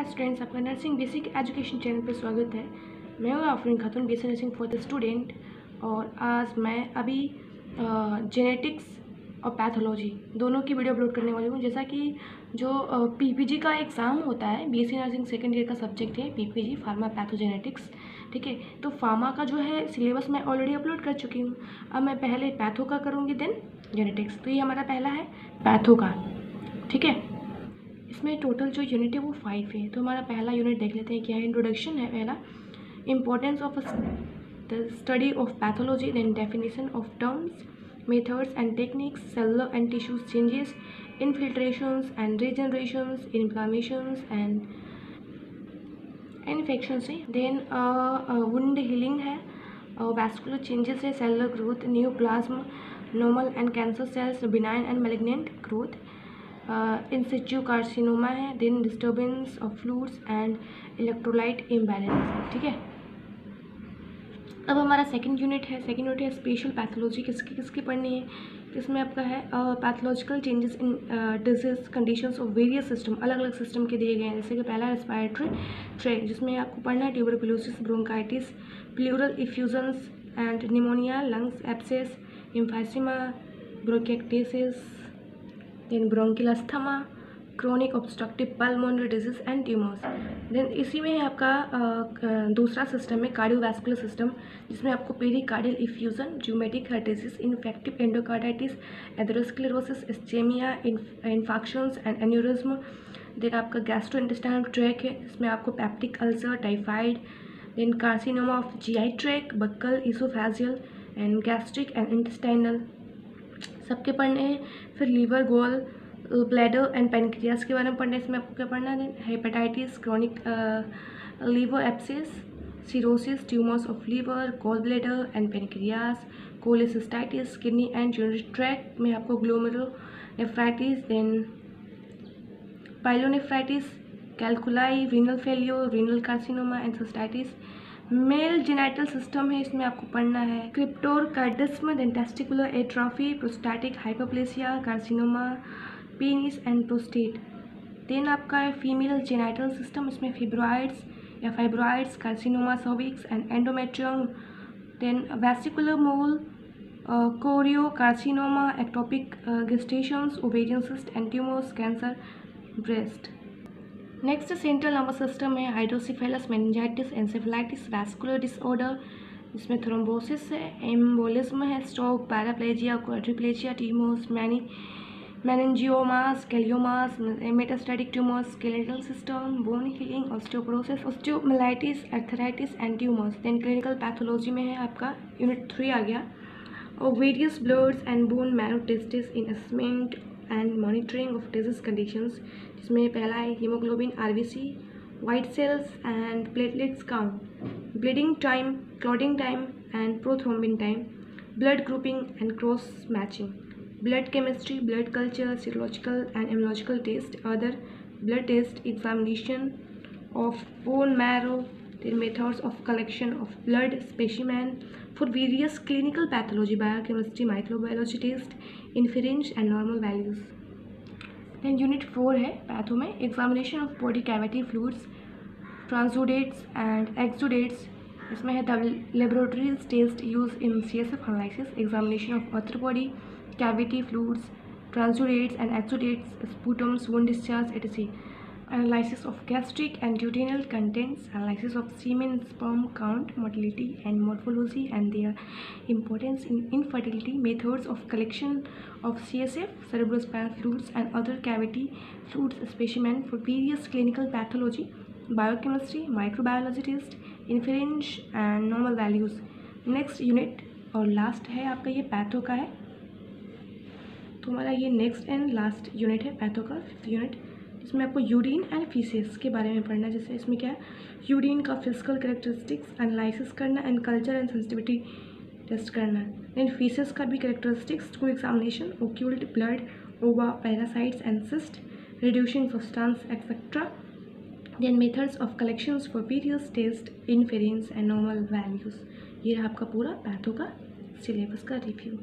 Students, आपका nursing basic education channel पर स्वागत है। मैं हूँ आफरीन खातून, basic nursing for the student. और आज मैं अभी जेनेटिक्स और पैथोलॉजी दोनों की वीडियो अपलोड करने वाली हूँ। जैसा कि जो पीपीजी का एग्ज़ाम होता है, बीएससी नर्सिंग सेकेंड ईयर का सब्जेक्ट है पीपीजी, फार्मा पैथोजेनेटिक्स। ठीक है, तो फार्मा का जो है सिलेबस मैं ऑलरेडी अपलोड कर चुकी हूँ। अब मैं पहले पैथो का करूँगी, देन जेनेटिक्स। तो ये हमारा पहला है पैथो का। ठीक है, इसमें टोटल जो यूनिट है वो 5 है। तो हमारा पहला यूनिट देख लेते हैं क्या है। इंट्रोडक्शन है पहला, importance of the study of pathology, then definition of terms, methods and techniques, cellular and tissues changes, infiltrations and regenerations, inflammations and infections है। देन वुंड हीलिंग है, वैस्कुलर चेंजेस है, cellular growth, new plasma, normal and cancer cells, benign and malignant growth, in situ carcinoma है, then disturbance of fluids and electrolyte imbalance. ठीक है, अब हमारा second unit है। Second unit है special pathology. किसकी पढ़नी है? इसमें आपका है pathological changes in disease conditions of various system, अलग अलग सिस्टम के दिए गए हैं। जैसे कि पहला रेस्पिरेटरी ट्रैक्ट, जिसमें आपको पढ़ना है tuberculosis, bronchitis, pleural effusions and pneumonia, lungs abscess, emphysema, bronchitis, then bronchial asthma, chronic obstructive pulmonary disease and tumours. Then इसी में आपका दूसरा सिस्टम है कार्डियोवैस्कुलर सिस्टम, जिसमें आपको pericardial effusion, rheumatic heart disease, infective endocarditis, atherosclerosis, ischaemia, infarctions and aneurysm. Then आपका gastrointestinal tract है, जिसमें आपको peptic ulcer, typhoid, then carcinoma of GI tract, buccal, oesophageal and gastric and intestinal सबके पढ़ने हैं। फिर liver, gall, bladder and pancreas के बारे में पढ़ना है। इसमें आपको क्या पढ़ना है? Hepatitis, chronic liver abscess, cirrhosis, tumours of liver, gall bladder and pancreas, cholecystitis, kidney and urinary tract में आपको glomerulonephritis, then pyelonephritis, calculi, renal failure, renal carcinoma and cystitis. Male genital system है, इसमें आपको पढ़ना है cryptorchidism, then testicular atrophy, prostatic hyperplasia, carcinoma, penis and prostate. Then आपका है female genital system, इसमें fibroids, carcinoma cervix and endometrium, then vesicular mole, choriocarcinoma, ectopic गेस्टेशंस, ovarian cyst and tumours, cancer breast. Next central nervous system है, hydrocephalus, meningitis, encephalitis, vascular disorder, जिसमें thrombosis है, embolism है, stroke, paraplegia, quadriplegia, tumours, meningiomas, gliomas, metastatic tumours, skeletal system, bone healing, osteoporosis, osteomyelitis, arthritis and tumours. Then clinical pathology में है आपका unit 3 आ गया, और various bloods and bone marrow tests in assessment and monitoring of disease conditions, जिसमें पहला है haemoglobin, RBC, white cells and platelets count, bleeding time, clotting time and prothrombin time, blood grouping and cross matching, blood chemistry, blood culture, serological and immunological test, other blood test, examination of bone marrow, the methods of collection of blood specimen for various clinical pathology, biochemistry, microbiology test, inference and normal values. Then unit 4 है patho में, examination of body cavity fluids, transudates and exudates। इसमें है the laboratory test used in CSF analysis, examination of arthropody, cavity fluids, transudates and exudates, sputums, wound discharge, etc. Analysis of gastric and duodenal contents, analysis of semen, sperm count, motility and morphology and their importance in infertility, methods of collection of CSF, cerebrospinal fluids and other cavity fluids specimen for various clinical pathology, biochemistry, microbiology test, inference and normal values। Next unit और last है आपका ये patho का है। तो हमारा ये next and last unit है पैथो का, 5th यूनिट, जिसमें आपको यूरिन एंड फीसेस के बारे में पढ़ना है। जैसे इसमें क्या है, यूरिन का फिजिकल कैरेक्टरिस्टिक्स एनालिसिस करना and culture and sensitivity test करना है। देन फीसेस का भी characteristics, to examination, occult blood, ova, parasites and cyst, reducing substance etcetera. Then methods of collections for various test, inference and normal values. ये आपका पूरा patho का syllabus का review.